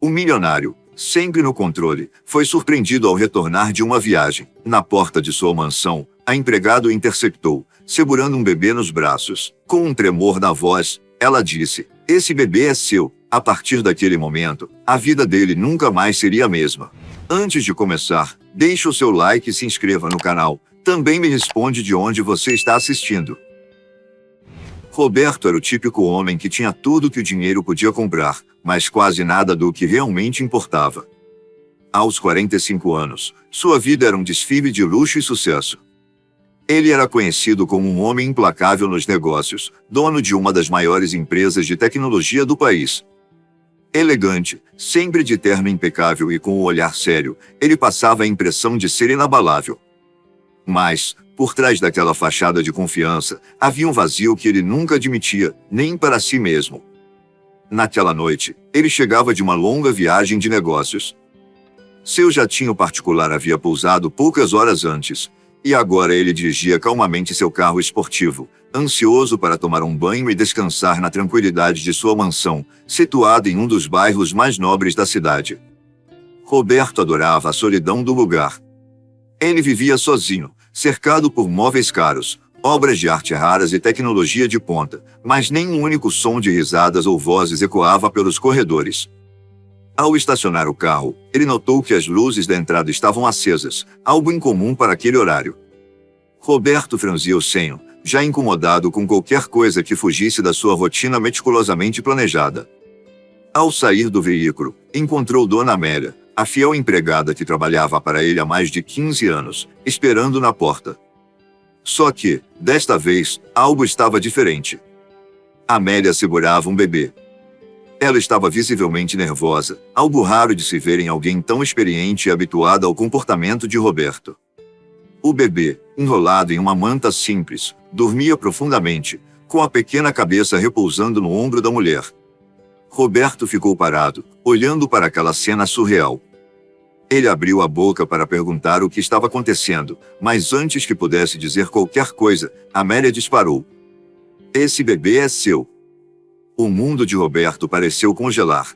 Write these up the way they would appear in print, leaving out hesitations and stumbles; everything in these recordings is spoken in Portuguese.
O milionário, sempre no controle, foi surpreendido ao retornar de uma viagem. Na porta de sua mansão, a empregada o interceptou, segurando um bebê nos braços. Com um tremor na voz, ela disse: "Esse bebê é seu." A partir daquele momento, a vida dele nunca mais seria a mesma. Antes de começar, deixe o seu like e se inscreva no canal. Também me responde de onde você está assistindo. Roberto era o típico homem que tinha tudo que o dinheiro podia comprar, mas quase nada do que realmente importava. Aos 45 anos, sua vida era um desfile de luxo e sucesso. Ele era conhecido como um homem implacável nos negócios, dono de uma das maiores empresas de tecnologia do país. Elegante, sempre de terno impecável e com um olhar sério, ele passava a impressão de ser inabalável. Mas, por trás daquela fachada de confiança, havia um vazio que ele nunca admitia, nem para si mesmo. Naquela noite, ele chegava de uma longa viagem de negócios. Seu jatinho particular havia pousado poucas horas antes, e agora ele dirigia calmamente seu carro esportivo, ansioso para tomar um banho e descansar na tranquilidade de sua mansão, situada em um dos bairros mais nobres da cidade. Roberto adorava a solidão do lugar. Ele vivia sozinho, cercado por móveis caros, obras de arte raras e tecnologia de ponta, mas nem um único som de risadas ou vozes ecoava pelos corredores. Ao estacionar o carro, ele notou que as luzes da entrada estavam acesas, algo incomum para aquele horário. Roberto franzia o senho, já incomodado com qualquer coisa que fugisse da sua rotina meticulosamente planejada. Ao sair do veículo, encontrou Dona Amélia, a fiel empregada que trabalhava para ele há mais de 15 anos, esperando na porta. Só que, desta vez, algo estava diferente. Amélia segurava um bebê. Ela estava visivelmente nervosa, algo raro de se ver em alguém tão experiente e habituado ao comportamento de Roberto. O bebê, enrolado em uma manta simples, dormia profundamente, com a pequena cabeça repousando no ombro da mulher. Roberto ficou parado, olhando para aquela cena surreal. Ele abriu a boca para perguntar o que estava acontecendo, mas antes que pudesse dizer qualquer coisa, Amélia disparou: "Esse bebê é seu." O mundo de Roberto pareceu congelar.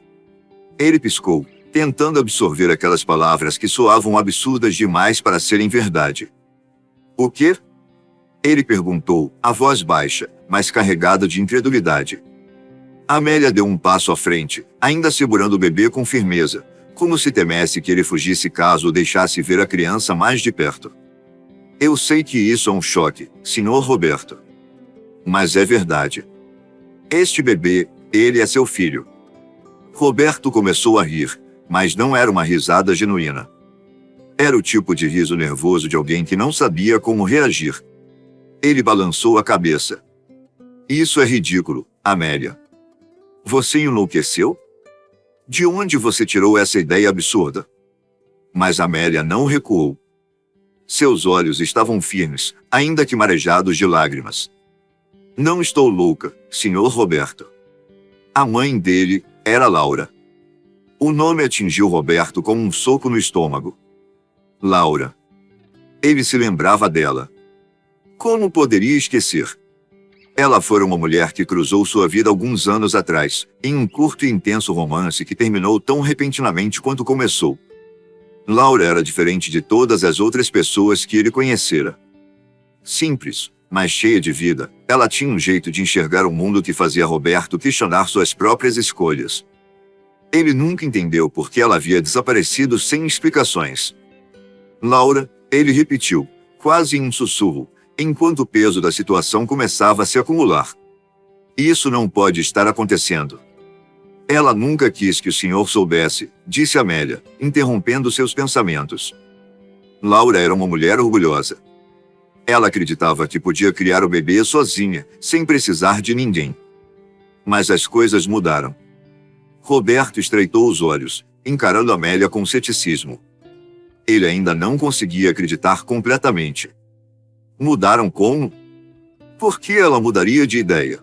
Ele piscou, tentando absorver aquelas palavras que soavam absurdas demais para serem verdade. "O quê?" Ele perguntou, a voz baixa, mas carregada de incredulidade. Amélia deu um passo à frente, ainda segurando o bebê com firmeza, como se temesse que ele fugisse caso o deixasse ver a criança mais de perto. "Eu sei que isso é um choque, Sr. Roberto. Mas é verdade. Este bebê, ele é seu filho." Roberto começou a rir, mas não era uma risada genuína. Era o tipo de riso nervoso de alguém que não sabia como reagir. Ele balançou a cabeça. "Isso é ridículo, Amélia. Você enlouqueceu? De onde você tirou essa ideia absurda?" Mas Amélia não recuou. Seus olhos estavam firmes, ainda que marejados de lágrimas. "Não estou louca, Sr. Roberto." A mãe dele era Laura. O nome atingiu Roberto como um soco no estômago. Laura. Ele se lembrava dela. Como poderia esquecer? Ela fora uma mulher que cruzou sua vida alguns anos atrás, em um curto e intenso romance que terminou tão repentinamente quanto começou. Laura era diferente de todas as outras pessoas que ele conhecera. Simples, mas cheia de vida, ela tinha um jeito de enxergar o mundo que fazia Roberto questionar suas próprias escolhas. Ele nunca entendeu por que ela havia desaparecido sem explicações. "Laura", ele repetiu, quase em um sussurro, enquanto o peso da situação começava a se acumular. "Isso não pode estar acontecendo." "Ela nunca quis que o senhor soubesse", disse Amélia, interrompendo seus pensamentos. Laura era uma mulher orgulhosa. Ela acreditava que podia criar o bebê sozinha, sem precisar de ninguém. Mas as coisas mudaram. Roberto estreitou os olhos, encarando Amélia com ceticismo. Ele ainda não conseguia acreditar completamente. Mudaram como? Por que ela mudaria de ideia?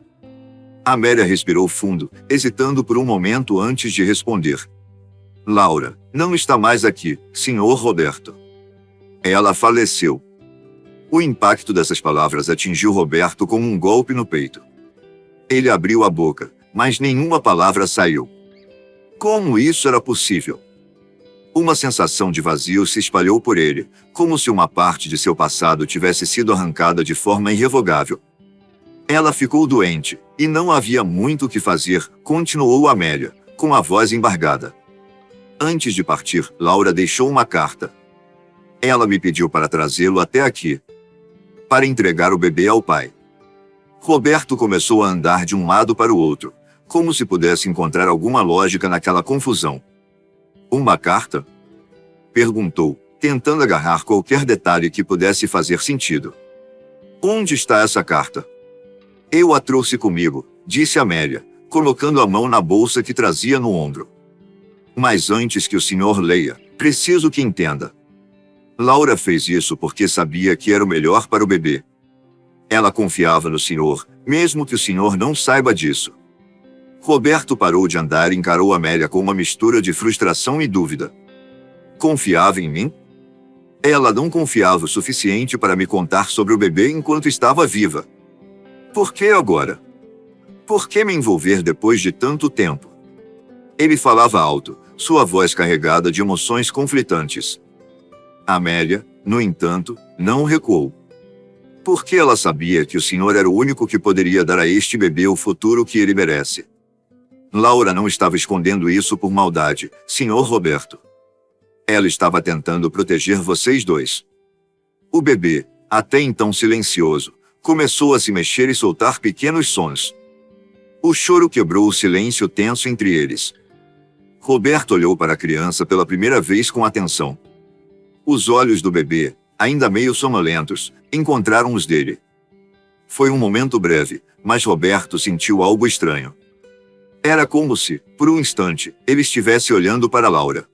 Amélia respirou fundo, hesitando por um momento antes de responder. "Laura não está mais aqui, Sr. Roberto. Ela faleceu." O impacto dessas palavras atingiu Roberto como um golpe no peito. Ele abriu a boca, mas nenhuma palavra saiu. Como isso era possível? Uma sensação de vazio se espalhou por ele, como se uma parte de seu passado tivesse sido arrancada de forma irrevogável. Ela ficou doente, e não havia muito o que fazer, continuou Amélia, com a voz embargada. Antes de partir, Laura deixou uma carta. Ela me pediu para trazê-lo até aqui, para entregar o bebê ao pai. Roberto começou a andar de um lado para o outro, como se pudesse encontrar alguma lógica naquela confusão. Uma carta? Perguntou, tentando agarrar qualquer detalhe que pudesse fazer sentido. Onde está essa carta? Eu a trouxe comigo, disse Amélia, colocando a mão na bolsa que trazia no ombro. Mas antes que o senhor leia, preciso que entenda. Laura fez isso porque sabia que era o melhor para o bebê. Ela confiava no senhor, mesmo que o senhor não saiba disso. Roberto parou de andar e encarou Amélia com uma mistura de frustração e dúvida. Confiava em mim? Ela não confiava o suficiente para me contar sobre o bebê enquanto estava viva. Por que agora? Por que me envolver depois de tanto tempo? Ele falava alto, sua voz carregada de emoções conflitantes. Amélia, no entanto, não recuou. Porque ela sabia que o senhor era o único que poderia dar a este bebê o futuro que ele merece. Laura não estava escondendo isso por maldade, senhor Roberto. Ela estava tentando proteger vocês dois. O bebê, até então silencioso, começou a se mexer e soltar pequenos sons. O choro quebrou o silêncio tenso entre eles. Roberto olhou para a criança pela primeira vez com atenção. Os olhos do bebê, ainda meio sonolentos, encontraram os dele. Foi um momento breve, mas Roberto sentiu algo estranho. Era como se, por um instante, ele estivesse olhando para Laura.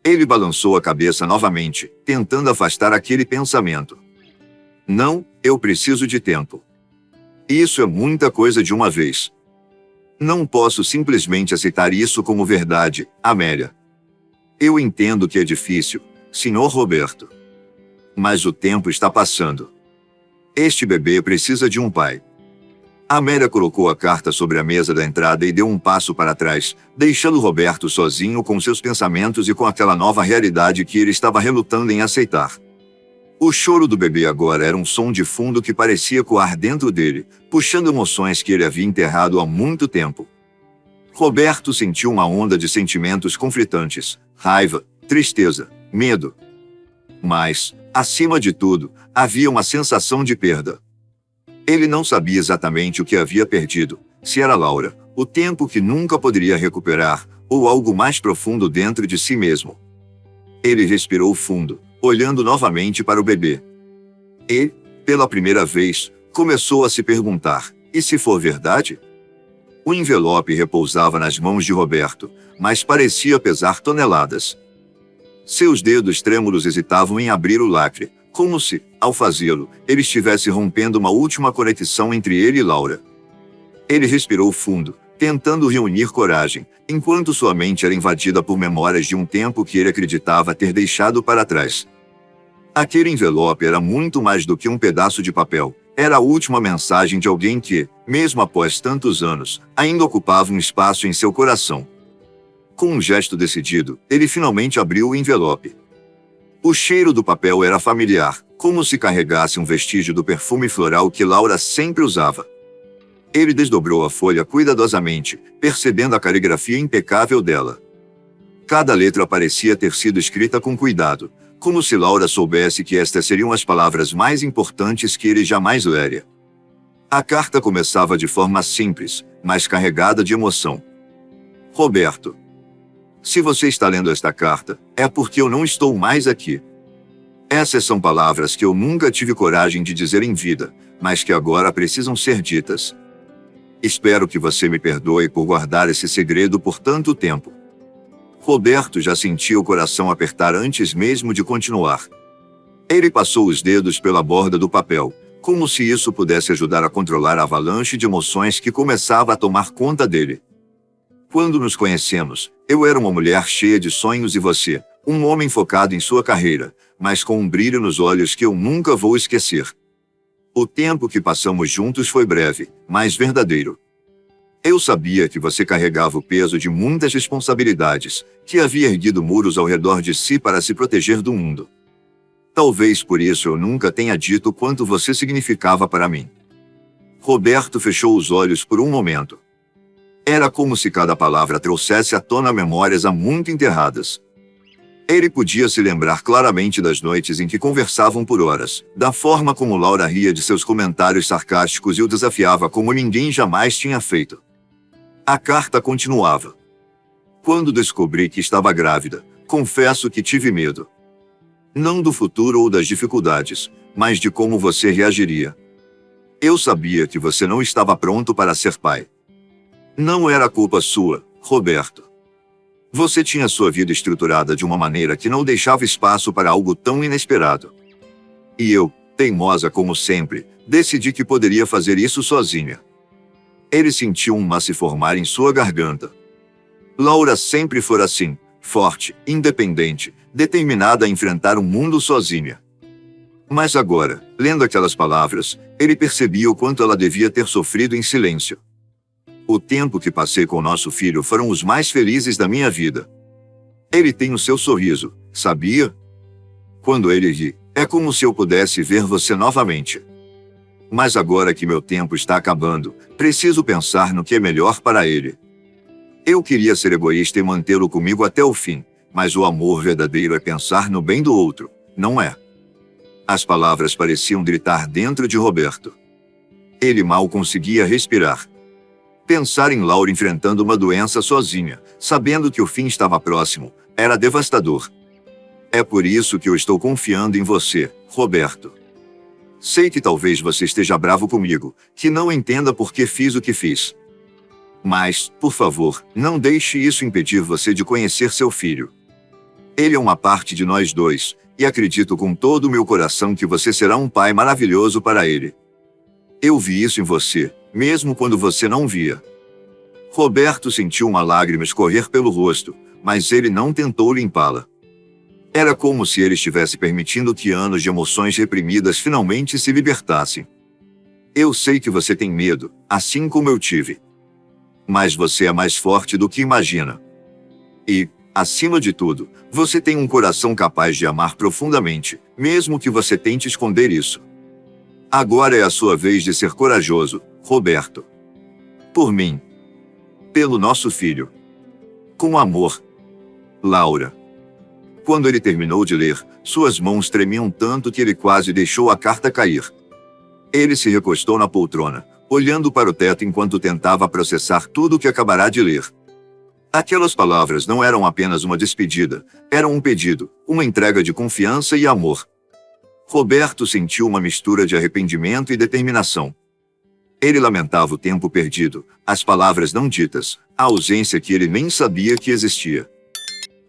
Ele balançou a cabeça novamente, tentando afastar aquele pensamento. Não, eu preciso de tempo. Isso é muita coisa de uma vez. Não posso simplesmente aceitar isso como verdade, Amélia. Eu entendo que é difícil, senhor Roberto. Mas o tempo está passando. Este bebê precisa de um pai. Amélia colocou a carta sobre a mesa da entrada e deu um passo para trás, deixando Roberto sozinho com seus pensamentos e com aquela nova realidade que ele estava relutando em aceitar. O choro do bebê agora era um som de fundo que parecia coar dentro dele, puxando emoções que ele havia enterrado há muito tempo. Roberto sentiu uma onda de sentimentos conflitantes, raiva, tristeza, medo. Mas, acima de tudo, havia uma sensação de perda. Ele não sabia exatamente o que havia perdido, se era Laura, o tempo que nunca poderia recuperar, ou algo mais profundo dentro de si mesmo. Ele respirou fundo, olhando novamente para o bebê. E, pela primeira vez, começou a se perguntar, e se for verdade? O envelope repousava nas mãos de Roberto, mas parecia pesar toneladas. Seus dedos trêmulos hesitavam em abrir o lacre, como se, ao fazê-lo, ele estivesse rompendo uma última conexão entre ele e Laura. Ele respirou fundo, tentando reunir coragem, enquanto sua mente era invadida por memórias de um tempo que ele acreditava ter deixado para trás. Aquele envelope era muito mais do que um pedaço de papel. Era a última mensagem de alguém que, mesmo após tantos anos, ainda ocupava um espaço em seu coração. Com um gesto decidido, ele finalmente abriu o envelope. O cheiro do papel era familiar, como se carregasse um vestígio do perfume floral que Laura sempre usava. Ele desdobrou a folha cuidadosamente, percebendo a caligrafia impecável dela. Cada letra parecia ter sido escrita com cuidado, como se Laura soubesse que estas seriam as palavras mais importantes que ele jamais leria. A carta começava de forma simples, mas carregada de emoção. Roberto. Se você está lendo esta carta, é porque eu não estou mais aqui. Essas são palavras que eu nunca tive coragem de dizer em vida, mas que agora precisam ser ditas. Espero que você me perdoe por guardar esse segredo por tanto tempo. Roberto já sentia o coração apertar antes mesmo de continuar. Ele passou os dedos pela borda do papel, como se isso pudesse ajudar a controlar a avalanche de emoções que começava a tomar conta dele. Quando nos conhecemos, eu era uma mulher cheia de sonhos e você, um homem focado em sua carreira, mas com um brilho nos olhos que eu nunca vou esquecer. O tempo que passamos juntos foi breve, mas verdadeiro. Eu sabia que você carregava o peso de muitas responsabilidades, que havia erguido muros ao redor de si para se proteger do mundo. Talvez por isso eu nunca tenha dito quanto você significava para mim. Roberto fechou os olhos por um momento. Era como se cada palavra trouxesse à tona memórias há muito enterradas. Ele podia se lembrar claramente das noites em que conversavam por horas, da forma como Laura ria de seus comentários sarcásticos e o desafiava como ninguém jamais tinha feito. A carta continuava. Quando descobri que estava grávida, confesso que tive medo. Não do futuro ou das dificuldades, mas de como você reagiria. Eu sabia que você não estava pronto para ser pai. Não era culpa sua, Roberto. Você tinha sua vida estruturada de uma maneira que não deixava espaço para algo tão inesperado. E eu, teimosa como sempre, decidi que poderia fazer isso sozinha. Ele sentiu um má se formar em sua garganta. Laura sempre fora assim, forte, independente, determinada a enfrentar o mundo sozinha. Mas agora, lendo aquelas palavras, ele percebia o quanto ela devia ter sofrido em silêncio. O tempo que passei com nosso filho foram os mais felizes da minha vida. Ele tem o seu sorriso, sabia? Quando ele ri, é como se eu pudesse ver você novamente. Mas agora que meu tempo está acabando, preciso pensar no que é melhor para ele. Eu queria ser egoísta e mantê-lo comigo até o fim, mas o amor verdadeiro é pensar no bem do outro, não é? As palavras pareciam gritar dentro de Roberto. Ele mal conseguia respirar. Pensar em Laura enfrentando uma doença sozinha, sabendo que o fim estava próximo, era devastador. É por isso que eu estou confiando em você, Roberto. Sei que talvez você esteja bravo comigo, que não entenda por que fiz o que fiz. Mas, por favor, não deixe isso impedir você de conhecer seu filho. Ele é uma parte de nós dois, e acredito com todo o meu coração que você será um pai maravilhoso para ele. Eu vi isso em você, mesmo quando você não via. Roberto sentiu uma lágrima escorrer pelo rosto, mas ele não tentou limpá-la. Era como se ele estivesse permitindo que anos de emoções reprimidas finalmente se libertassem. Eu sei que você tem medo, assim como eu tive. Mas você é mais forte do que imagina. E, acima de tudo, você tem um coração capaz de amar profundamente, mesmo que você tente esconder isso. Agora é a sua vez de ser corajoso, Roberto. Por mim. Pelo nosso filho. Com amor. Laura. Quando ele terminou de ler, suas mãos tremiam tanto que ele quase deixou a carta cair. Ele se recostou na poltrona, olhando para o teto enquanto tentava processar tudo o que acabará de ler. Aquelas palavras não eram apenas uma despedida, eram um pedido, uma entrega de confiança e amor. Roberto sentiu uma mistura de arrependimento e determinação. Ele lamentava o tempo perdido, as palavras não ditas, a ausência que ele nem sabia que existia.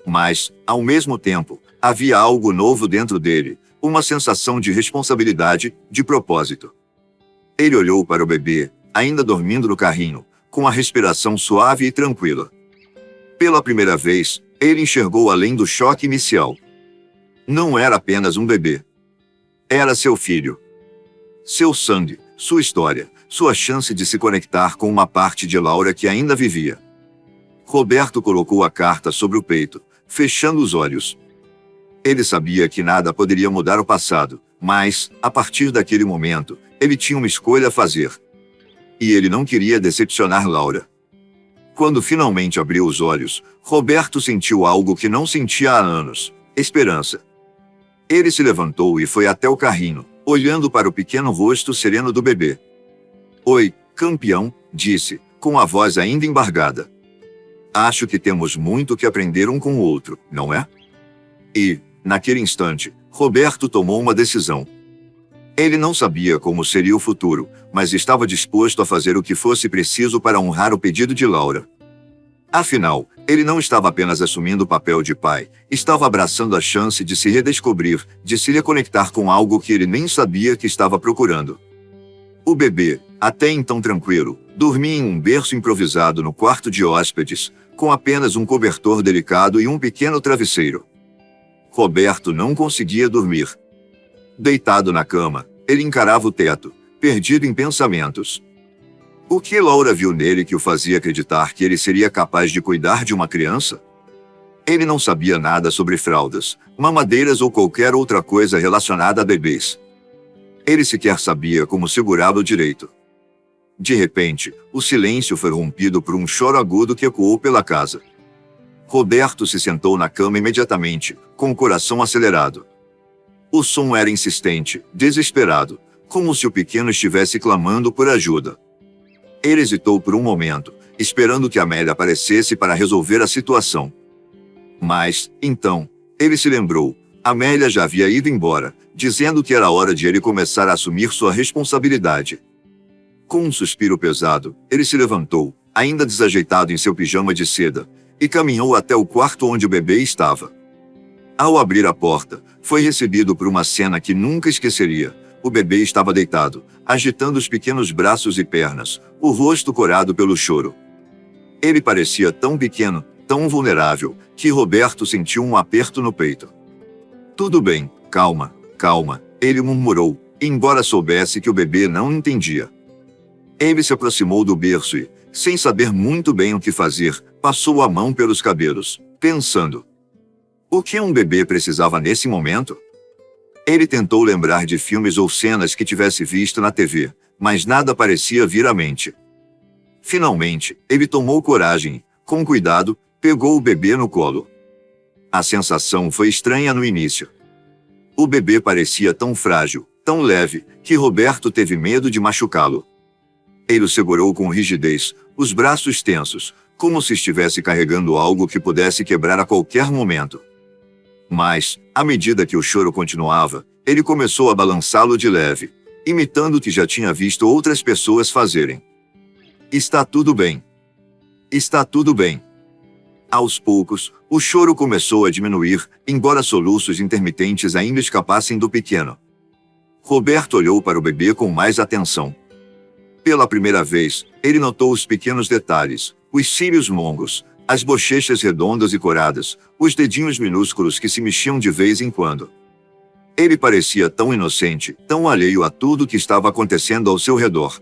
Mas, ao mesmo tempo, havia algo novo dentro dele, uma sensação de responsabilidade, de propósito. Ele olhou para o bebê, ainda dormindo no carrinho, com a respiração suave e tranquila. Pela primeira vez, ele enxergou além do choque inicial. Não era apenas um bebê. Era seu filho. Seu sangue, sua história, sua chance de se conectar com uma parte de Laura que ainda vivia. Roberto colocou a carta sobre o peito, fechando os olhos. Ele sabia que nada poderia mudar o passado, mas, a partir daquele momento, ele tinha uma escolha a fazer. E ele não queria decepcionar Laura. Quando finalmente abriu os olhos, Roberto sentiu algo que não sentia há anos: esperança. Ele se levantou e foi até o carrinho, olhando para o pequeno rosto sereno do bebê. Oi, campeão, disse, com a voz ainda embargada. Acho que temos muito que aprender um com o outro, não é? E, naquele instante, Roberto tomou uma decisão. Ele não sabia como seria o futuro, mas estava disposto a fazer o que fosse preciso para honrar o pedido de Laura. Afinal, ele não estava apenas assumindo o papel de pai, estava abraçando a chance de se redescobrir, de se reconectar com algo que ele nem sabia que estava procurando. O bebê, até então tranquilo, dormia em um berço improvisado no quarto de hóspedes, com apenas um cobertor delicado e um pequeno travesseiro. Roberto não conseguia dormir. Deitado na cama, ele encarava o teto, perdido em pensamentos. O que Laura viu nele que o fazia acreditar que ele seria capaz de cuidar de uma criança? Ele não sabia nada sobre fraldas, mamadeiras ou qualquer outra coisa relacionada a bebês. Ele sequer sabia como segurá-lo direito. De repente, o silêncio foi rompido por um choro agudo que ecoou pela casa. Roberto se sentou na cama imediatamente, com o coração acelerado. O som era insistente, desesperado, como se o pequeno estivesse clamando por ajuda. Ele hesitou por um momento, esperando que Amélia aparecesse para resolver a situação. Mas, então, ele se lembrou. Amélia já havia ido embora, dizendo que era hora de ele começar a assumir sua responsabilidade. Com um suspiro pesado, ele se levantou, ainda desajeitado em seu pijama de seda, e caminhou até o quarto onde o bebê estava. Ao abrir a porta, foi recebido por uma cena que nunca esqueceria. O bebê estava deitado, agitando os pequenos braços e pernas, o rosto corado pelo choro. Ele parecia tão pequeno, tão vulnerável, que Roberto sentiu um aperto no peito. Tudo bem, calma, calma, ele murmurou, embora soubesse que o bebê não entendia. Ele se aproximou do berço e, sem saber muito bem o que fazer, passou a mão pelos cabelos, pensando. O que um bebê precisava nesse momento? Ele tentou lembrar de filmes ou cenas que tivesse visto na TV, mas nada parecia vir à mente. Finalmente, ele tomou coragem e, com cuidado, pegou o bebê no colo. A sensação foi estranha no início. O bebê parecia tão frágil, tão leve, que Roberto teve medo de machucá-lo. Ele o segurou com rigidez, os braços tensos, como se estivesse carregando algo que pudesse quebrar a qualquer momento. Mas, à medida que o choro continuava, ele começou a balançá-lo de leve, imitando o que já tinha visto outras pessoas fazerem. Está tudo bem. Está tudo bem. Aos poucos, o choro começou a diminuir, embora soluços intermitentes ainda escapassem do pequeno. Roberto olhou para o bebê com mais atenção. Pela primeira vez, ele notou os pequenos detalhes, os cílios longos, as bochechas redondas e coradas, os dedinhos minúsculos que se mexiam de vez em quando. Ele parecia tão inocente, tão alheio a tudo que estava acontecendo ao seu redor.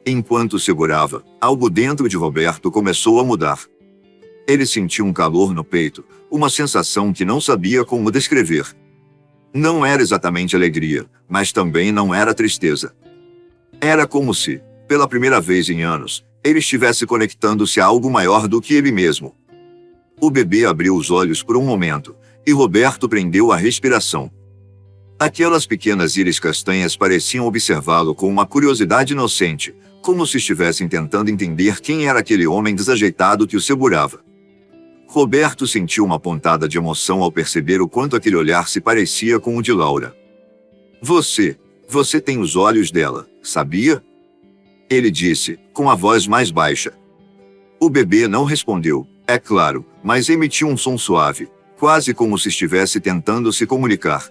Enquanto segurava, algo dentro de Roberto começou a mudar. Ele sentiu um calor no peito, uma sensação que não sabia como descrever. Não era exatamente alegria, mas também não era tristeza. Era como se, pela primeira vez em anos, ele estivesse conectando-se a algo maior do que ele mesmo. O bebê abriu os olhos por um momento, e Roberto prendeu a respiração. Aquelas pequenas íris castanhas pareciam observá-lo com uma curiosidade inocente, como se estivessem tentando entender quem era aquele homem desajeitado que o segurava. Roberto sentiu uma pontada de emoção ao perceber o quanto aquele olhar se parecia com o de Laura. Você tem os olhos dela, sabia? Ele disse, com a voz mais baixa. O bebê não respondeu, é claro, mas emitiu um som suave, quase como se estivesse tentando se comunicar.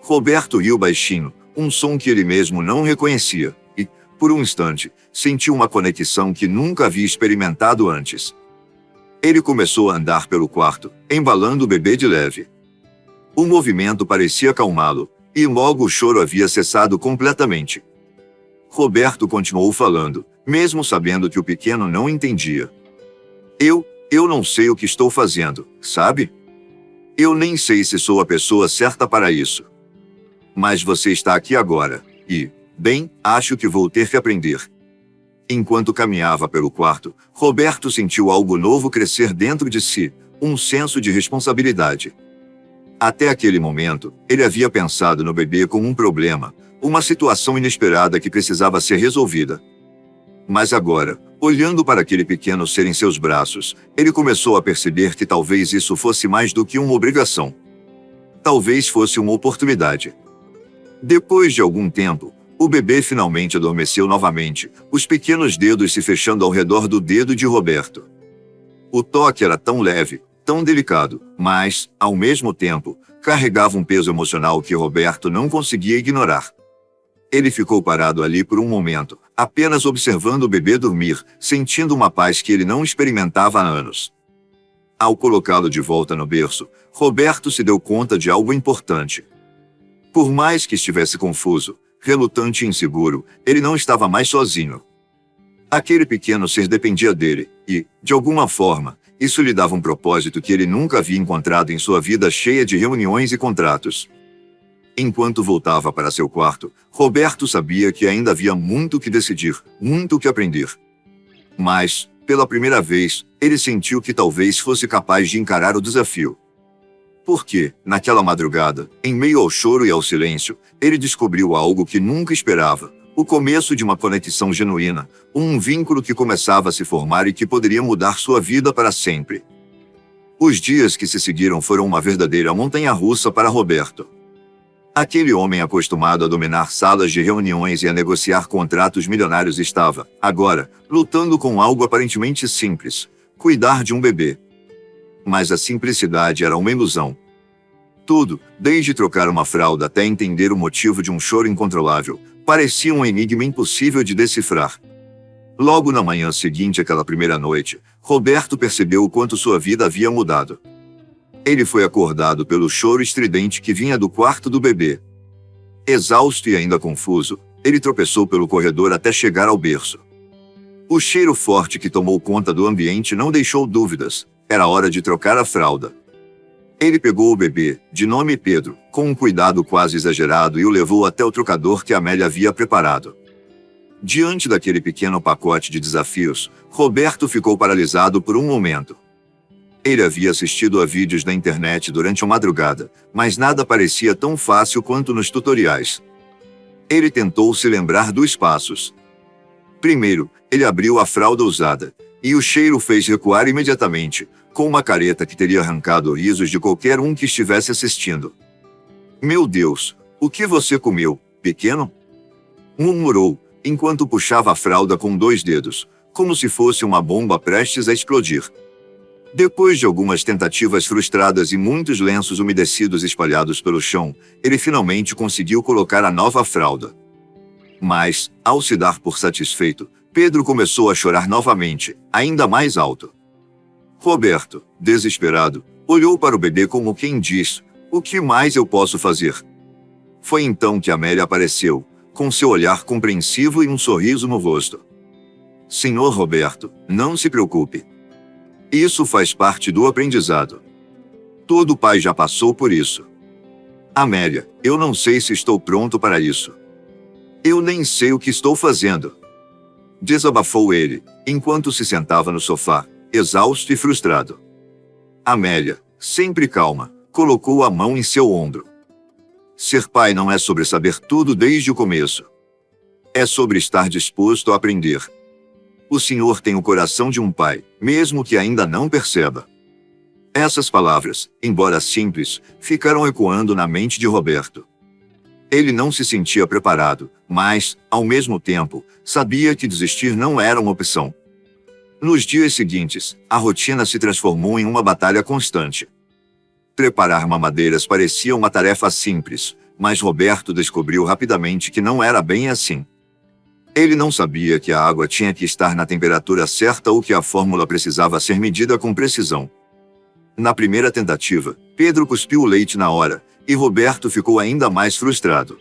Roberto riu baixinho, um som que ele mesmo não reconhecia, e, por um instante, sentiu uma conexão que nunca havia experimentado antes. Ele começou a andar pelo quarto, embalando o bebê de leve. O movimento parecia acalmá-lo, e logo o choro havia cessado completamente. Roberto continuou falando, mesmo sabendo que o pequeno não entendia. Eu não sei o que estou fazendo, sabe? Eu nem sei se sou a pessoa certa para isso. Mas você está aqui agora, e, bem, acho que vou ter que aprender. Enquanto caminhava pelo quarto, Roberto sentiu algo novo crescer dentro de si, um senso de responsabilidade. Até aquele momento, ele havia pensado no bebê como um problema, uma situação inesperada que precisava ser resolvida. Mas agora, olhando para aquele pequeno ser em seus braços, ele começou a perceber que talvez isso fosse mais do que uma obrigação. Talvez fosse uma oportunidade. Depois de algum tempo, o bebê finalmente adormeceu novamente, os pequenos dedos se fechando ao redor do dedo de Roberto. O toque era tão leve, tão delicado, mas, ao mesmo tempo, carregava um peso emocional que Roberto não conseguia ignorar. Ele ficou parado ali por um momento, apenas observando o bebê dormir, sentindo uma paz que ele não experimentava há anos. Ao colocá-lo de volta no berço, Roberto se deu conta de algo importante. Por mais que estivesse confuso, relutante e inseguro, ele não estava mais sozinho. Aquele pequeno ser dependia dele, e, de alguma forma, isso lhe dava um propósito que ele nunca havia encontrado em sua vida cheia de reuniões e contratos. Enquanto voltava para seu quarto, Roberto sabia que ainda havia muito que decidir, muito que aprender. Mas, pela primeira vez, ele sentiu que talvez fosse capaz de encarar o desafio. Porque, naquela madrugada, em meio ao choro e ao silêncio, ele descobriu algo que nunca esperava: o começo de uma conexão genuína, um vínculo que começava a se formar e que poderia mudar sua vida para sempre. Os dias que se seguiram foram uma verdadeira montanha-russa para Roberto. Aquele homem acostumado a dominar salas de reuniões e a negociar contratos milionários estava, agora, lutando com algo aparentemente simples: cuidar de um bebê. Mas a simplicidade era uma ilusão. Tudo, desde trocar uma fralda até entender o motivo de um choro incontrolável, parecia um enigma impossível de decifrar. Logo na manhã seguinte àquela primeira noite, Roberto percebeu o quanto sua vida havia mudado. Ele foi acordado pelo choro estridente que vinha do quarto do bebê. Exausto e ainda confuso, ele tropeçou pelo corredor até chegar ao berço. O cheiro forte que tomou conta do ambiente não deixou dúvidas: era hora de trocar a fralda. Ele pegou o bebê, de nome Pedro, com um cuidado quase exagerado e o levou até o trocador que Amélia havia preparado. Diante daquele pequeno pacote de desafios, Roberto ficou paralisado por um momento. Ele havia assistido a vídeos na internet durante a madrugada, mas nada parecia tão fácil quanto nos tutoriais. Ele tentou se lembrar dos passos. Primeiro, ele abriu a fralda usada, e o cheiro o fez recuar imediatamente, com uma careta que teria arrancado risos de qualquer um que estivesse assistindo. "Meu Deus, o que você comeu, pequeno?" murmurou, enquanto puxava a fralda com 2 dedos, como se fosse uma bomba prestes a explodir. Depois de algumas tentativas frustradas e muitos lenços umedecidos espalhados pelo chão, ele finalmente conseguiu colocar a nova fralda. Mas, ao se dar por satisfeito, Pedro começou a chorar novamente, ainda mais alto. Roberto, desesperado, olhou para o bebê como quem diz: "O que mais eu posso fazer?" Foi então que Amélia apareceu, com seu olhar compreensivo e um sorriso no rosto. "Senhor Roberto, não se preocupe. Isso faz parte do aprendizado. Todo pai já passou por isso." "Amélia, eu não sei se estou pronto para isso. Eu nem sei o que estou fazendo." Desabafou ele, enquanto se sentava no sofá, exausto e frustrado. Amélia, sempre calma, colocou a mão em seu ombro. "Ser pai não é sobre saber tudo desde o começo. É sobre estar disposto a aprender. O senhor tem o coração de um pai, mesmo que ainda não perceba." Essas palavras, embora simples, ficaram ecoando na mente de Roberto. Ele não se sentia preparado, mas, ao mesmo tempo, sabia que desistir não era uma opção. Nos dias seguintes, a rotina se transformou em uma batalha constante. Preparar mamadeiras parecia uma tarefa simples, mas Roberto descobriu rapidamente que não era bem assim. Ele não sabia que a água tinha que estar na temperatura certa ou que a fórmula precisava ser medida com precisão. Na primeira tentativa, Pedro cuspiu o leite na hora, e Roberto ficou ainda mais frustrado.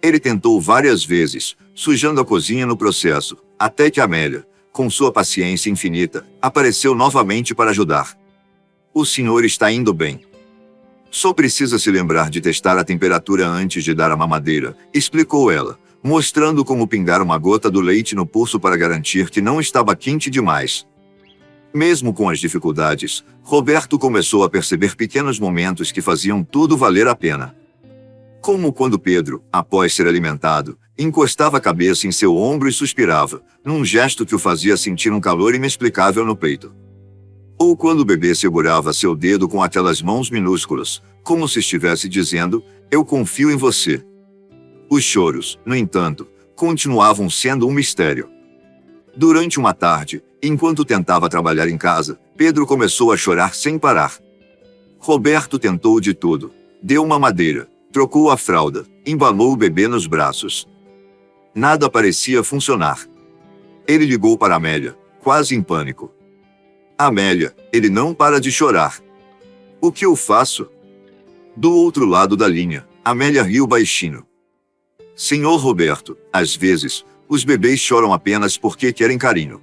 Ele tentou várias vezes, sujando a cozinha no processo, até que Amélia, com sua paciência infinita, apareceu novamente para ajudar. "O senhor está indo bem. Só precisa se lembrar de testar a temperatura antes de dar a mamadeira", explicou ela, mostrando como pingar uma gota do leite no pulso para garantir que não estava quente demais. Mesmo com as dificuldades, Roberto começou a perceber pequenos momentos que faziam tudo valer a pena. Como quando Pedro, após ser alimentado, encostava a cabeça em seu ombro e suspirava, num gesto que o fazia sentir um calor inexplicável no peito. Ou quando o bebê segurava seu dedo com aquelas mãos minúsculas, como se estivesse dizendo: "Eu confio em você." Os choros, no entanto, continuavam sendo um mistério. Durante uma tarde, enquanto tentava trabalhar em casa, Pedro começou a chorar sem parar. Roberto tentou de tudo. Deu mamadeira, trocou a fralda, embalou o bebê nos braços. Nada parecia funcionar. Ele ligou para Amélia, quase em pânico. "Amélia, ele não para de chorar. O que eu faço?" Do outro lado da linha, Amélia riu baixinho. "Senhor Roberto, às vezes, Os bebês choram apenas porque querem carinho.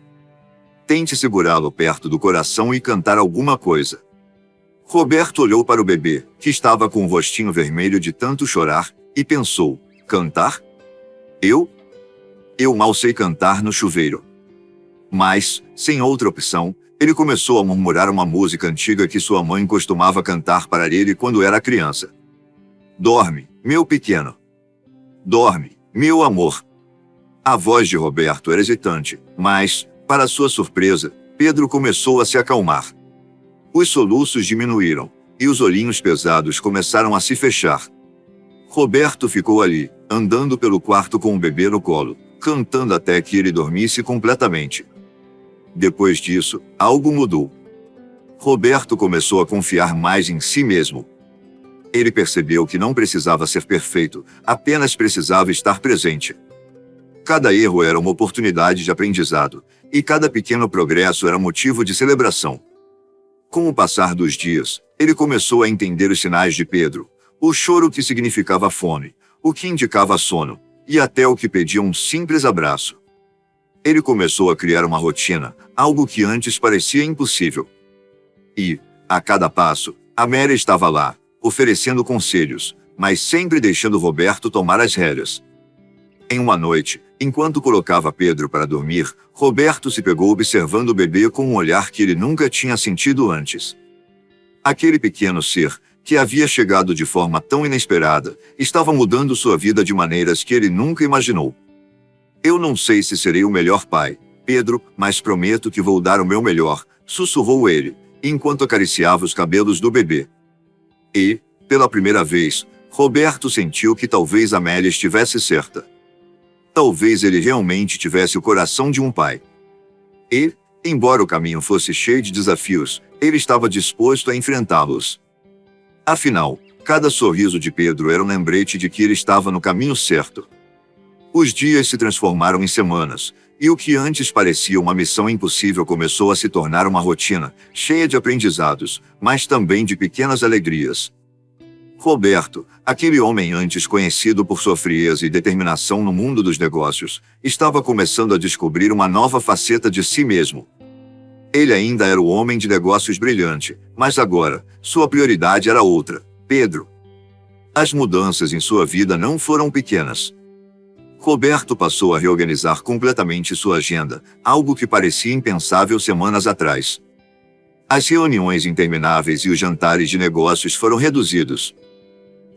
Tente segurá-lo perto do coração e cantar alguma coisa. Roberto olhou para o bebê, que estava com o rostinho vermelho de tanto chorar, e pensou: cantar? Eu mal sei cantar no chuveiro. Mas, sem outra opção, ele começou a murmurar uma música antiga que sua mãe costumava cantar para ele quando era criança. Dorme, meu pequeno. Dorme, meu amor. A voz de Roberto era hesitante, mas, para sua surpresa, Pedro começou a se acalmar. Os soluços diminuíram, e os olhinhos pesados começaram a se fechar. Roberto ficou ali, andando pelo quarto com o bebê no colo, cantando até que ele dormisse completamente. Depois disso, algo mudou. Roberto começou a confiar mais em si mesmo. Ele percebeu que não precisava ser perfeito, apenas precisava estar presente. Cada erro era uma oportunidade de aprendizado, e cada pequeno progresso era motivo de celebração. Com o passar dos dias, ele começou a entender os sinais de Pedro, o choro que significava fome, o que indicava sono, e até o que pedia um simples abraço. Ele começou a criar uma rotina, algo que antes parecia impossível. E, a cada passo, Amélia estava lá, oferecendo conselhos, mas sempre deixando Roberto tomar as rédeas. Em uma noite, enquanto colocava Pedro para dormir, Roberto se pegou observando o bebê com um olhar que ele nunca tinha sentido antes. Aquele pequeno ser, que havia chegado de forma tão inesperada, estava mudando sua vida de maneiras que ele nunca imaginou. Eu não sei se serei o melhor pai, Pedro, mas prometo que vou dar o meu melhor, sussurrou ele, enquanto acariciava os cabelos do bebê. E, pela primeira vez, Roberto sentiu que talvez Amélia estivesse certa. Talvez ele realmente tivesse o coração de um pai. E, embora o caminho fosse cheio de desafios, ele estava disposto a enfrentá-los. Afinal, cada sorriso de Pedro era um lembrete de que ele estava no caminho certo. Os dias se transformaram em semanas, e o que antes parecia uma missão impossível começou a se tornar uma rotina, cheia de aprendizados, mas também de pequenas alegrias. Roberto, aquele homem antes conhecido por sua frieza e determinação no mundo dos negócios, estava começando a descobrir uma nova faceta de si mesmo. Ele ainda era o homem de negócios brilhante, mas agora, sua prioridade era outra: Pedro. As mudanças em sua vida não foram pequenas. Roberto passou a reorganizar completamente sua agenda, algo que parecia impensável semanas atrás. As reuniões intermináveis e os jantares de negócios foram reduzidos.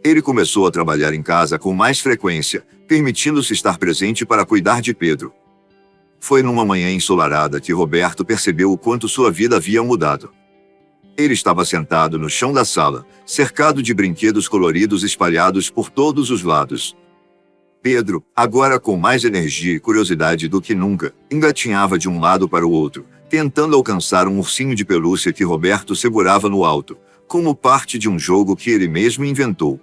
Ele começou a trabalhar em casa com mais frequência, permitindo-se estar presente para cuidar de Pedro. Foi numa manhã ensolarada que Roberto percebeu o quanto sua vida havia mudado. Ele estava sentado no chão da sala, cercado de brinquedos coloridos espalhados por todos os lados. Pedro, agora com mais energia e curiosidade do que nunca, engatinhava de um lado para o outro, tentando alcançar um ursinho de pelúcia que Roberto segurava no alto, como parte de um jogo que ele mesmo inventou.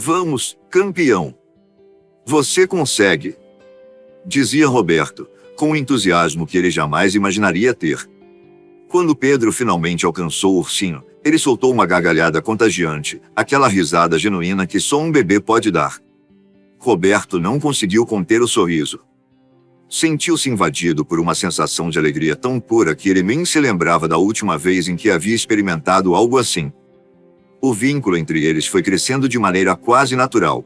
Vamos, campeão! Você consegue! Dizia Roberto, com um entusiasmo que ele jamais imaginaria ter. Quando Pedro finalmente alcançou o ursinho, ele soltou uma gargalhada contagiante, aquela risada genuína que só um bebê pode dar. Roberto não conseguiu conter o sorriso. Sentiu-se invadido por uma sensação de alegria tão pura que ele nem se lembrava da última vez em que havia experimentado algo assim. O vínculo entre eles foi crescendo de maneira quase natural.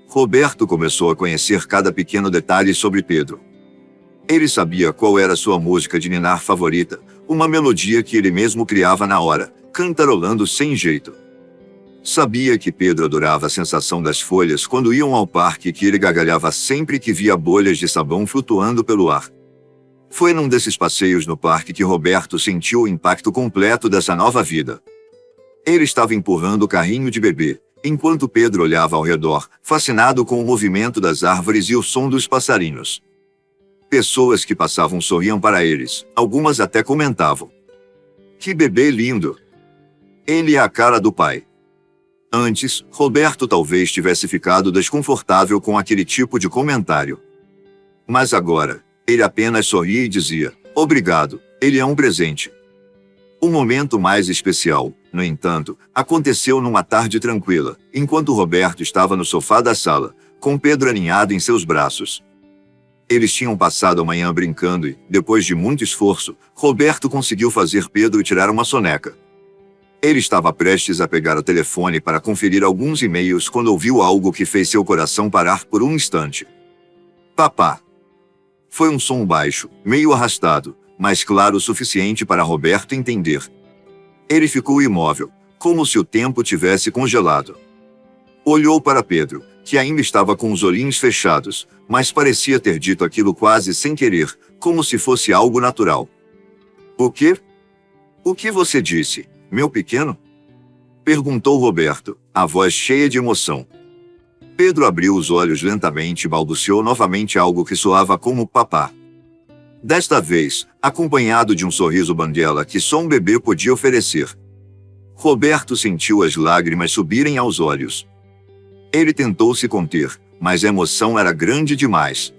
Roberto começou a conhecer cada pequeno detalhe sobre Pedro. Ele sabia qual era sua música de ninar favorita, uma melodia que ele mesmo criava na hora, cantarolando sem jeito. Sabia que Pedro adorava a sensação das folhas quando iam ao parque e que ele gargalhava sempre que via bolhas de sabão flutuando pelo ar. Foi num desses passeios no parque que Roberto sentiu o impacto completo dessa nova vida. Ele estava empurrando o carrinho de bebê, enquanto Pedro olhava ao redor, fascinado com o movimento das árvores e o som dos passarinhos. Pessoas que passavam sorriam para eles, algumas até comentavam: "Que bebê lindo! Ele é a cara do pai." Antes, Roberto talvez tivesse ficado desconfortável com aquele tipo de comentário. Mas agora, ele apenas sorria e dizia: "Obrigado, ele é um presente." O momento mais especial, no entanto, aconteceu numa tarde tranquila, enquanto Roberto estava no sofá da sala, com Pedro aninhado em seus braços. Eles tinham passado a manhã brincando e, depois de muito esforço, Roberto conseguiu fazer Pedro tirar uma soneca. Ele estava prestes a pegar o telefone para conferir alguns e-mails quando ouviu algo que fez seu coração parar por um instante. Papá! Foi um som baixo, meio arrastado, mas claro o suficiente para Roberto entender. Ele ficou imóvel, como se o tempo tivesse congelado. Olhou para Pedro, que ainda estava com os olhinhos fechados, mas parecia ter dito aquilo quase sem querer, como se fosse algo natural. O quê? O que você disse, meu pequeno? Perguntou Roberto, a voz cheia de emoção. Pedro abriu os olhos lentamente e balbuciou novamente algo que soava como papá. Desta vez, acompanhado de um sorriso banguela que só um bebê podia oferecer. Roberto sentiu as lágrimas subirem aos olhos. Ele tentou se conter, mas a emoção era grande demais.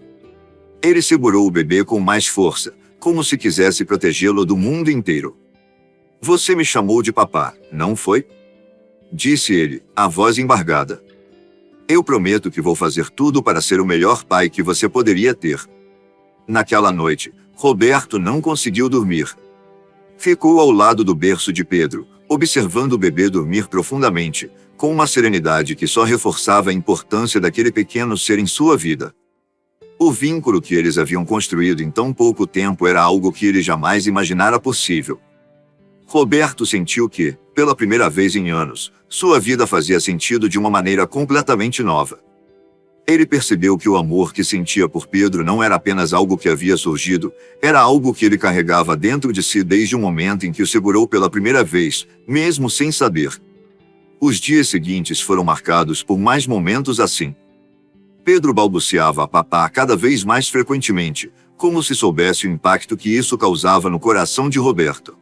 Ele segurou o bebê com mais força, como se quisesse protegê-lo do mundo inteiro. Você me chamou de papá, não foi? Disse ele, a voz embargada. Eu prometo que vou fazer tudo para ser o melhor pai que você poderia ter. Naquela noite, Roberto não conseguiu dormir. Ficou ao lado do berço de Pedro, observando o bebê dormir profundamente, com uma serenidade que só reforçava a importância daquele pequeno ser em sua vida. O vínculo que eles haviam construído em tão pouco tempo era algo que ele jamais imaginara possível. Roberto sentiu que, pela primeira vez em anos, sua vida fazia sentido de uma maneira completamente nova. Ele percebeu que o amor que sentia por Pedro não era apenas algo que havia surgido, era algo que ele carregava dentro de si desde o momento em que o segurou pela primeira vez, mesmo sem saber. Os dias seguintes foram marcados por mais momentos assim. Pedro balbuciava a papá cada vez mais frequentemente, como se soubesse o impacto que isso causava no coração de Roberto.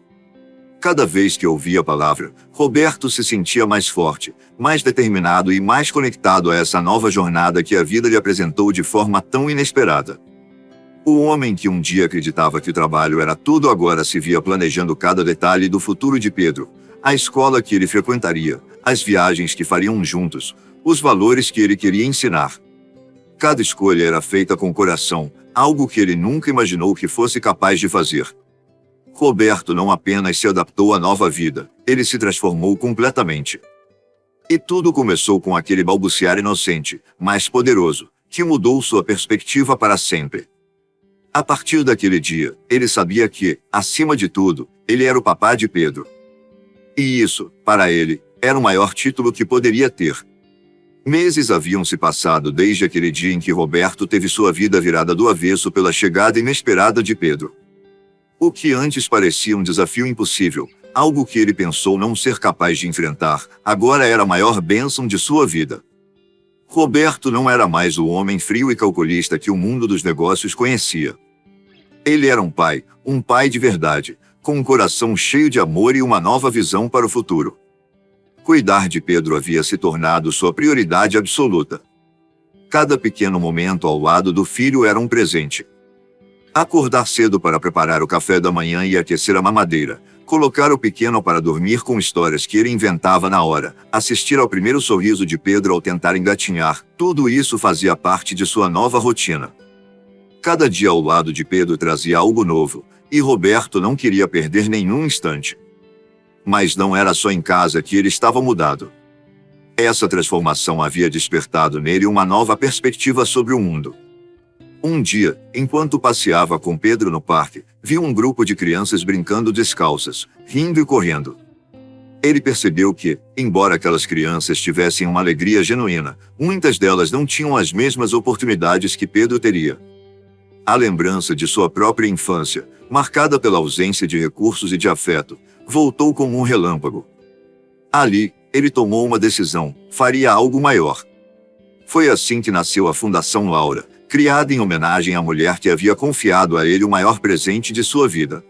Cada vez que ouvia a palavra, Roberto se sentia mais forte, mais determinado e mais conectado a essa nova jornada que a vida lhe apresentou de forma tão inesperada. O homem que um dia acreditava que o trabalho era tudo agora se via planejando cada detalhe do futuro de Pedro, a escola que ele frequentaria, as viagens que fariam juntos, os valores que ele queria ensinar. Cada escolha era feita com coração, algo que ele nunca imaginou que fosse capaz de fazer. Roberto não apenas se adaptou à nova vida, ele se transformou completamente. E tudo começou com aquele balbuciar inocente, mas poderoso, que mudou sua perspectiva para sempre. A partir daquele dia, ele sabia que, acima de tudo, ele era o papá de Pedro. E isso, para ele, era o maior título que poderia ter. Meses haviam se passado desde aquele dia em que Roberto teve sua vida virada do avesso pela chegada inesperada de Pedro. O que antes parecia um desafio impossível, algo que ele pensou não ser capaz de enfrentar, agora era a maior bênção de sua vida. Roberto não era mais o homem frio e calculista que o mundo dos negócios conhecia. Ele era um pai de verdade, com um coração cheio de amor e uma nova visão para o futuro. Cuidar de Pedro havia se tornado sua prioridade absoluta. Cada pequeno momento ao lado do filho era um presente. Acordar cedo para preparar o café da manhã e aquecer a mamadeira, colocar o pequeno para dormir com histórias que ele inventava na hora, assistir ao primeiro sorriso de Pedro ao tentar engatinhar, tudo isso fazia parte de sua nova rotina. Cada dia ao lado de Pedro trazia algo novo, e Roberto não queria perder nenhum instante. Mas não era só em casa que ele estava mudado. Essa transformação havia despertado nele uma nova perspectiva sobre o mundo. Um dia, enquanto passeava com Pedro no parque, viu um grupo de crianças brincando descalças, rindo e correndo. Ele percebeu que, embora aquelas crianças tivessem uma alegria genuína, muitas delas não tinham as mesmas oportunidades que Pedro teria. A lembrança de sua própria infância, marcada pela ausência de recursos e de afeto, voltou como um relâmpago. Ali, ele tomou uma decisão: faria algo maior. Foi assim que nasceu a Fundação Laura, criada em homenagem à mulher que havia confiado a ele o maior presente de sua vida.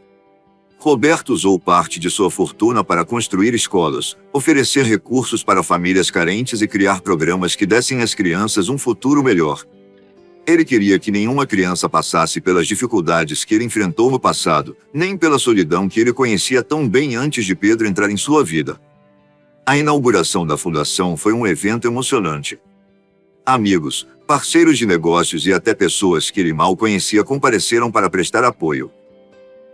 Roberto usou parte de sua fortuna para construir escolas, oferecer recursos para famílias carentes e criar programas que dessem às crianças um futuro melhor. Ele queria que nenhuma criança passasse pelas dificuldades que ele enfrentou no passado, nem pela solidão que ele conhecia tão bem antes de Pedro entrar em sua vida. A inauguração da fundação foi um evento emocionante. Amigos, Parceiros de negócios e até pessoas que ele mal conhecia compareceram para prestar apoio.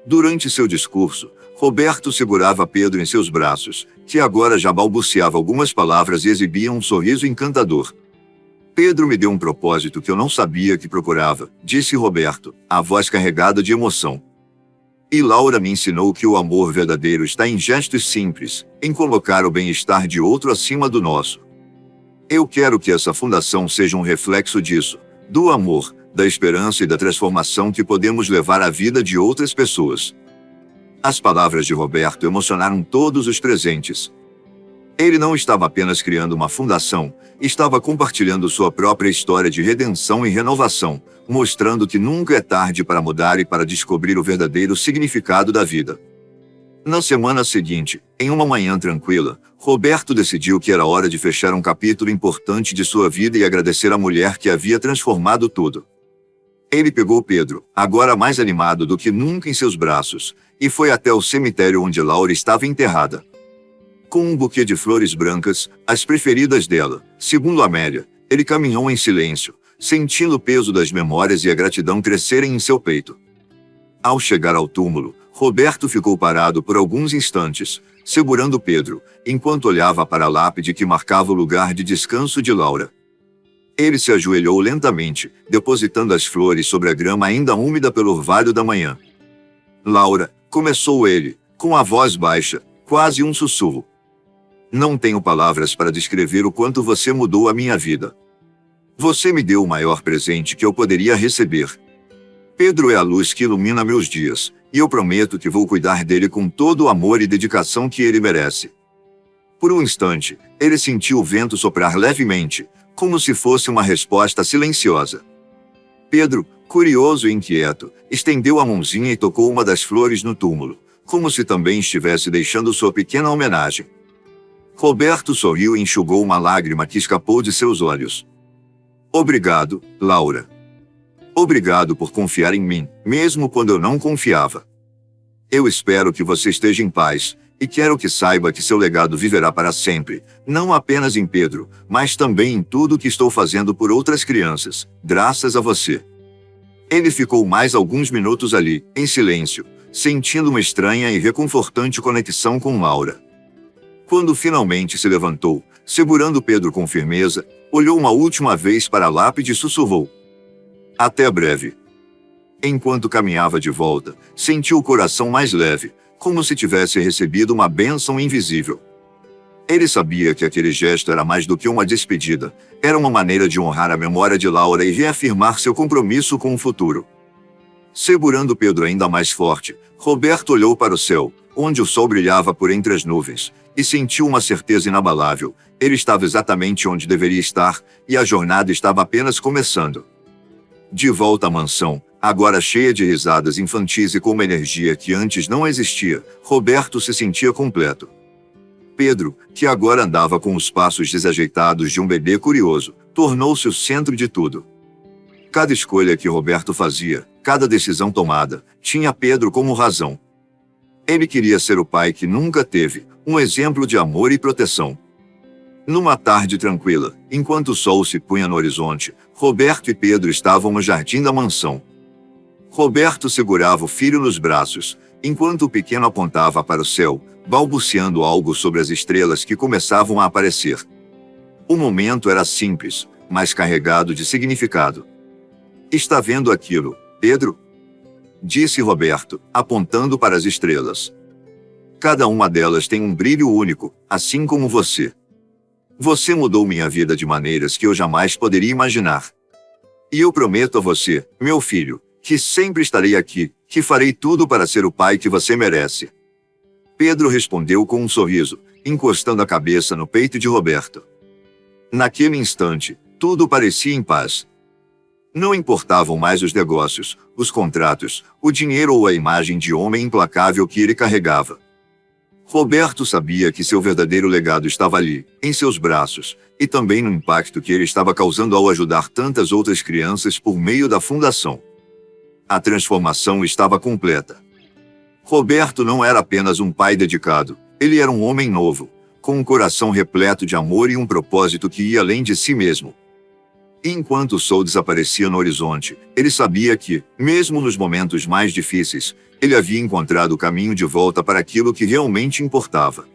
Durante seu discurso, Roberto segurava Pedro em seus braços, que agora já balbuciava algumas palavras e exibia um sorriso encantador. Pedro me deu um propósito que eu não sabia que procurava, disse Roberto, a voz carregada de emoção. E Laura me ensinou que o amor verdadeiro está em gestos simples, em colocar o bem-estar de outro acima do nosso. Eu quero que essa fundação seja um reflexo disso, do amor, da esperança e da transformação que podemos levar à vida de outras pessoas. As palavras de Roberto emocionaram todos os presentes. Ele não estava apenas criando uma fundação, estava compartilhando sua própria história de redenção e renovação, mostrando que nunca é tarde para mudar e para descobrir o verdadeiro significado da vida. Na semana seguinte, em uma manhã tranquila, Roberto decidiu que era hora de fechar um capítulo importante de sua vida e agradecer à mulher que havia transformado tudo. Ele pegou Pedro, agora mais animado do que nunca em seus braços, e foi até o cemitério onde Laura estava enterrada. Com um buquê de flores brancas, as preferidas dela, segundo Amélia, ele caminhou em silêncio, sentindo o peso das memórias e a gratidão crescerem em seu peito. Ao chegar ao túmulo, Roberto ficou parado por alguns instantes, segurando Pedro, enquanto olhava para a lápide que marcava o lugar de descanso de Laura. Ele se ajoelhou lentamente, depositando as flores sobre a grama ainda úmida pelo orvalho da manhã. Laura, começou ele, com a voz baixa, quase um sussurro. Não tenho palavras para descrever o quanto você mudou a minha vida. Você me deu o maior presente que eu poderia receber. Pedro é a luz que ilumina meus dias, e eu prometo que vou cuidar dele com todo o amor e dedicação que ele merece. Por um instante, ele sentiu o vento soprar levemente, como se fosse uma resposta silenciosa. Pedro, curioso e inquieto, estendeu a mãozinha e tocou uma das flores no túmulo, como se também estivesse deixando sua pequena homenagem. Roberto sorriu e enxugou uma lágrima que escapou de seus olhos. Obrigado, Laura. Obrigado por confiar em mim, mesmo quando eu não confiava. Eu espero que você esteja em paz, e quero que saiba que seu legado viverá para sempre, não apenas em Pedro, mas também em tudo que estou fazendo por outras crianças, graças a você. Ele ficou mais alguns minutos ali, em silêncio, sentindo uma estranha e reconfortante conexão com Laura. Quando finalmente se levantou, segurando Pedro com firmeza, olhou uma última vez para a lápide e sussurrou. Até breve. Enquanto caminhava de volta, sentiu o coração mais leve, como se tivesse recebido uma bênção invisível. Ele sabia que aquele gesto era mais do que uma despedida, era uma maneira de honrar a memória de Laura e reafirmar seu compromisso com o futuro. Segurando Pedro ainda mais forte, Roberto olhou para o céu, onde o sol brilhava por entre as nuvens, e sentiu uma certeza inabalável. Ele estava exatamente onde deveria estar, e a jornada estava apenas começando. De volta à mansão, agora cheia de risadas infantis e com uma energia que antes não existia, Roberto se sentia completo. Pedro, que agora andava com os passos desajeitados de um bebê curioso, tornou-se o centro de tudo. Cada escolha que Roberto fazia, cada decisão tomada, tinha Pedro como razão. Ele queria ser o pai que nunca teve, um exemplo de amor e proteção. Numa tarde tranquila, enquanto o sol se punha no horizonte, Roberto e Pedro estavam no jardim da mansão. Roberto segurava o filho nos braços, enquanto o pequeno apontava para o céu, balbuciando algo sobre as estrelas que começavam a aparecer. O momento era simples, mas carregado de significado. Está vendo aquilo, Pedro? Disse Roberto, apontando para as estrelas. Cada uma delas tem um brilho único, assim como você. Você mudou minha vida de maneiras que eu jamais poderia imaginar. E eu prometo a você, meu filho, que sempre estarei aqui, que farei tudo para ser o pai que você merece. Pedro respondeu com um sorriso, encostando a cabeça no peito de Roberto. Naquele instante, tudo parecia em paz. Não importavam mais os negócios, os contratos, o dinheiro ou a imagem de homem implacável que ele carregava. Roberto sabia que seu verdadeiro legado estava ali, em seus braços, e também no impacto que ele estava causando ao ajudar tantas outras crianças por meio da fundação. A transformação estava completa. Roberto não era apenas um pai dedicado, ele era um homem novo, com um coração repleto de amor e um propósito que ia além de si mesmo. E enquanto o sol desaparecia no horizonte, ele sabia que, mesmo nos momentos mais difíceis, ele havia encontrado o caminho de volta para aquilo que realmente importava.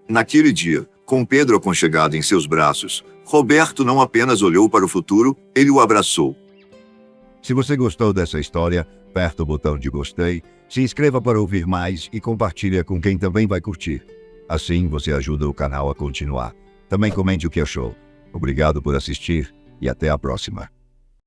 Naquele dia, com Pedro aconchegado em seus braços, Roberto não apenas olhou para o futuro, ele o abraçou. Se você gostou dessa história, aperta o botão de gostei, se inscreva para ouvir mais e compartilhe com quem também vai curtir. Assim você ajuda o canal a continuar. Também comente o que achou. Obrigado por assistir e até a próxima.